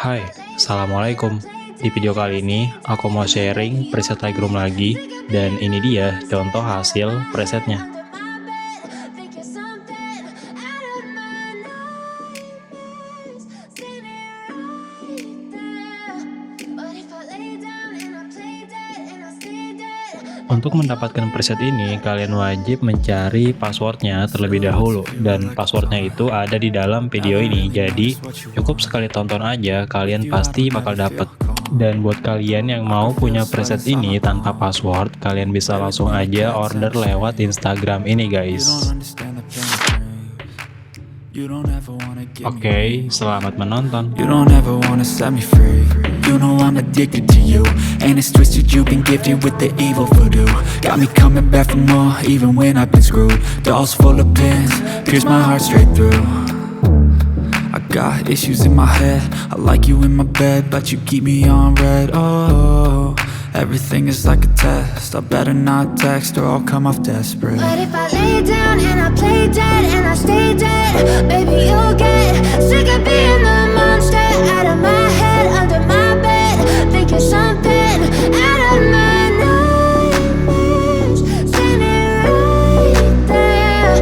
Hai, Assalamualaikum. Di video kali ini, aku mau sharing preset Lightroom lagi, dan ini dia contoh hasil presetnya. Untuk mendapatkan preset ini, kalian wajib mencari passwordnya terlebih dahulu, dan passwordnya itu ada di dalam video ini, jadi cukup sekali tonton aja, kalian pasti bakal dapet. Dan buat kalian yang mau punya preset ini tanpa password, kalian bisa langsung aja order lewat Instagram ini guys. Oke, selamat menonton. You don't ever wanna set me free. You know I'm addicted to you, and it's twisted. You've been gifted with the evil voodoo. Got me coming back for more, even when I've been screwed. Dolls full of pins, pierce my heart straight through. I got issues in my head. I like you in my bed, but you keep me on red. Oh, everything is like a test. I better not text or I'll come off desperate. But if I lay down and I play dead and I stay dead, baby, you'll get sick of being the monster out of my head, under my bed. Think you're something out of my nightmares, standing right there.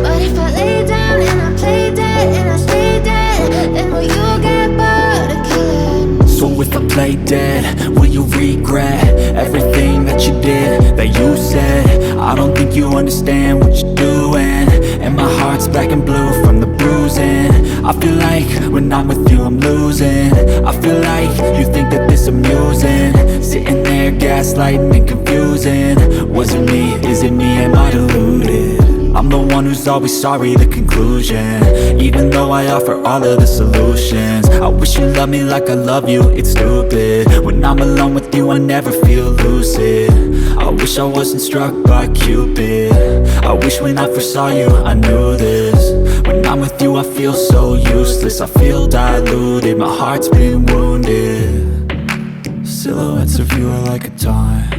But if I lay down and I play dead and I stay dead, then will you get bored of killing me? So if I play dead, will you regret everything that you did, that you said? I don't think you understand what you're doing, and my heart's black and blue from the bruising. I feel like when I'm with you I'm losing. I feel like you think that this amusing, sitting there gaslighting and confusing. Was it me? Is it me? Am I deluded? I'm the one who's always sorry, the conclusion. Even though I offer all of the solutions, I wish you loved me like I love you, it's stupid. When I'm alone with you I never feel lucid. I wish I wasn't struck by Cupid. I wish when I first saw you I knew this. When I'm with you I feel so useless, I feel diluted, my heart's been wounded. Silhouettes of you are like a taunt.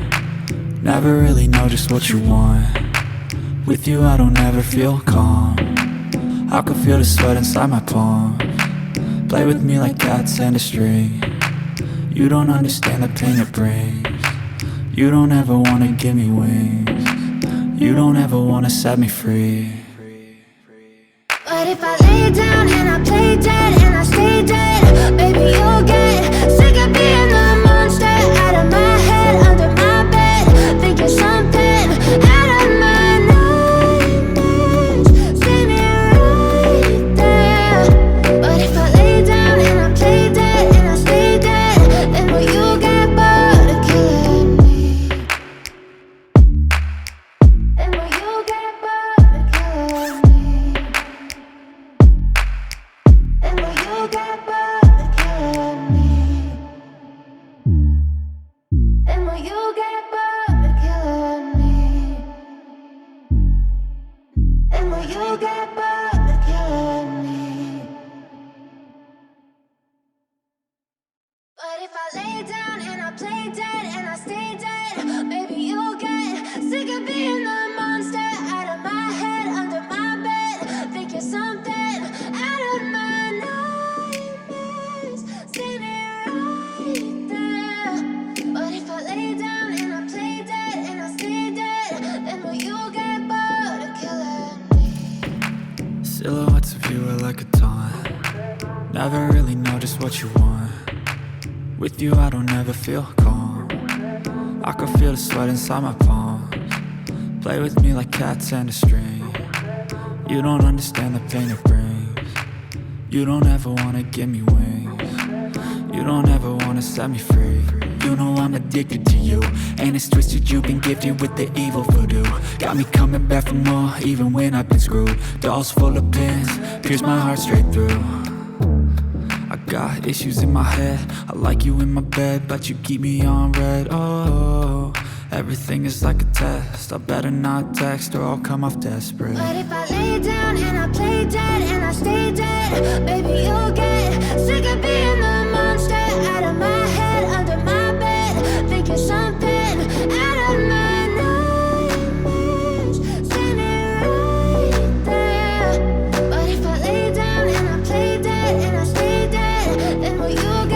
Never really know just what you want. With you I don't ever feel calm. I can feel the sweat inside my palms. Play with me like cats and a string. You don't understand the pain it brings. You don't ever wanna give me wings. You don't ever wanna set me free. But if I lay down and I play dead and I stay dead, baby, you'll get sick of being the monster out of my head, under my bed. Think you're something out of my nightmares, standing right there. But if I lay down and I play dead and I stay dead, then will you get bored of killing me? Then will you get bored of killing me? And will you get bored of killing me? And will you get bored of killing me? And will you get bored of killing me? But if I lay down and I play dead and I stay dead, baby, you'll get sick of being the monster out of my head, under my bed. Think you're something out of my nightmares, standing right there. But if I lay down and I play dead and I stay dead, then will you get bored of killing me? Silhouettes of you are like a taunt. Never really know just what you want. With you I don't ever feel calm. I can feel the sweat inside my palms. Play with me like cats and a string. You don't understand the pain it brings. You don't ever wanna give me wings. You don't ever wanna set me free. You know I'm addicted to you, and it's twisted. You've been gifted with the evil voodoo. Got me coming back for more, even when I've been screwed. Dolls full of pins, pierce my heart straight through. I got issues in my head. I like you in my bed, but you keep me on red. Oh, everything is like a test. I better not text or I'll come off desperate. But if I lay down and I play dead and I stay dead, baby, you'll get sick of being the monster out of my head, under my bed. Think you're something out of my nightmares, standing right there. But if I lay down and I play dead and I stay dead, then will you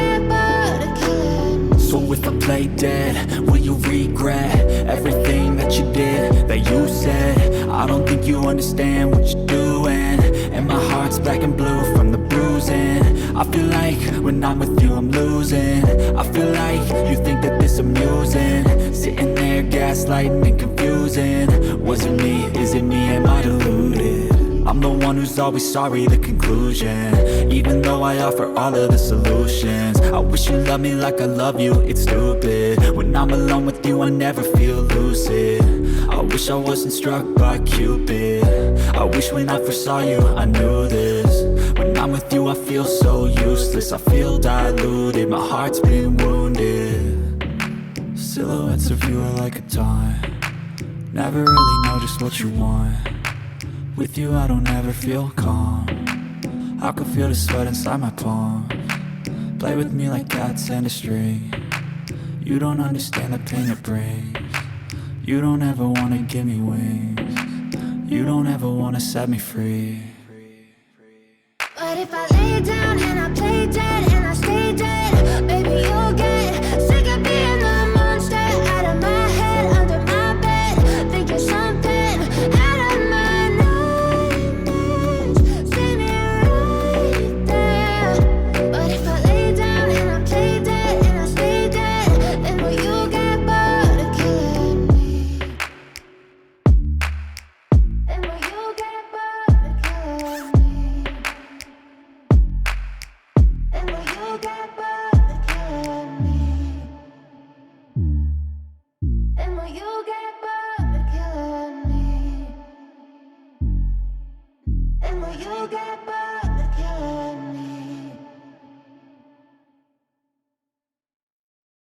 play dead, will you regret everything that you did, that you said? I don't think you understand what you're doing, and my heart's black and blue from the bruising. I feel like when I'm with you I'm losing. I feel like you think that this amusing, sitting there gaslighting and confusing. Was it me? Is it me? Am I deluded? I'm the one who's always sorry, the conclusion. Even though I offer all of the solutions, I wish you loved me like I love you, it's stupid. When I'm alone with you I never feel lucid. I wish I wasn't struck by Cupid. I wish when I first saw you I knew this. When I'm with you I feel so useless, I feel diluted, my heart's been wounded. Silhouettes of you are like a taunt, never really know just what you want. With you I don't ever feel calm, I can feel the sweat inside my palms. Play with me like cats and a string. You don't understand the pain it brings. You don't ever wanna give me wings. You don't ever wanna set me free. But if I lay down and I play dead and I stay dead, baby you'll get sick of being the monster out of my head, under my bed, thinking something out of my nightmares, standing right there. But if I lay down and I play dead and I stay dead, then will you get bored of killing me? Then will you get bored of killing me? And will you get bored of killing me? And will you get bored of killing me? And will you get bored of killing me?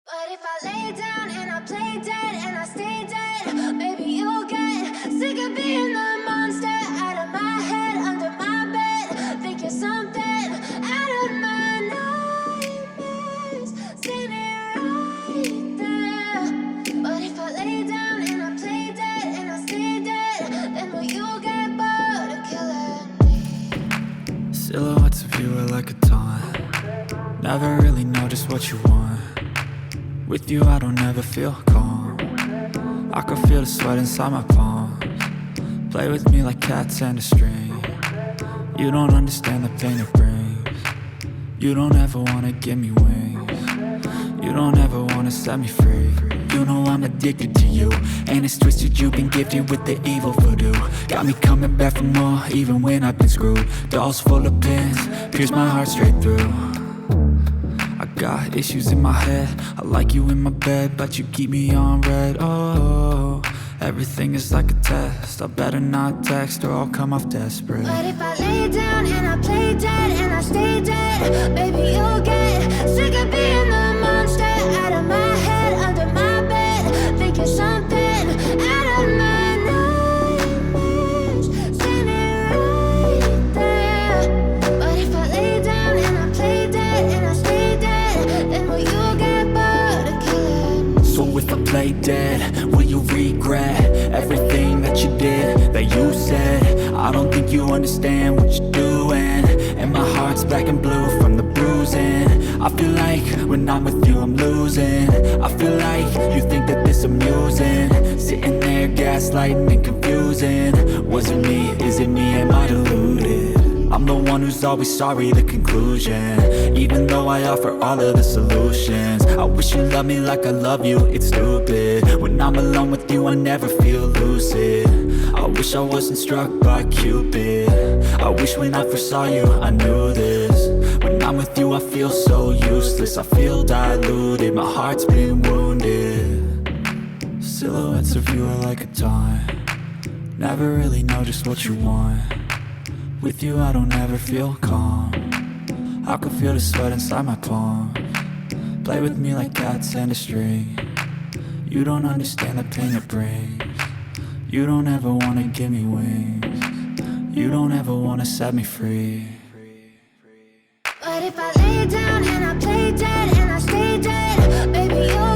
But if I lay down and I play dead and I stay dead, baby you'll get sick of being the monster out of my head, under my bed, thinking something out of my nightmares, standing right there. But if I lay down and I play dead and I stay dead, then will you get bored of killing me? Silhouettes of you are like a taunt, never really know just what you want. With you I don't ever feel calm, I can feel the sweat inside my palms. Play with me like cats and a string. You don't understand the pain it brings. You don't ever wanna give me wings. You don't ever wanna set me free. You know I'm addicted to you, and it's twisted, you've been gifted with the evil voodoo. Got me coming back for more, even when I've been screwed. Dolls full of pins, pierce my heart straight through. I got issues in my head, I like you in my bed, but you keep me on red. Oh, everything is like a test, I better not text or I'll come off desperate. But if I lay down and I play dead and I stay dead, baby you'll get sick of being the monster out of my head, under my bed, thinking something out of my nightmares, standing right there. But if I lay down and I play dead and I stay dead, then will you get bored of killing me? So if I play dead, will you regret everything that you did, that you said? I don't think you understand what you're doing, and my heart's black and blue from the bruising. I feel like when I'm with you I'm losing. I feel like you think that this amusing, sitting there gaslighting and confusing. Was it me? Is it me? Am I deluded? I'm the one who's always sorry, the conclusion. Even though I offer all of the solutions, I wish you loved me like I love you, it's stupid. When I'm alone with you I never feel lucid. I wish I wasn't struck by Cupid. I wish when I first saw you I knew this. When I'm with you I feel so useless, I feel diluted, my heart's been wounded. Silhouettes of you are like a taunt, never really know just what you want. With you I don't ever feel calm, I can feel the sweat inside my palms. Play with me like cats and a string. You don't understand the pain it brings. You don't ever wanna give me wings. You don't ever wanna set me free. But if I lay down and I play dead and I stay dead, baby you'll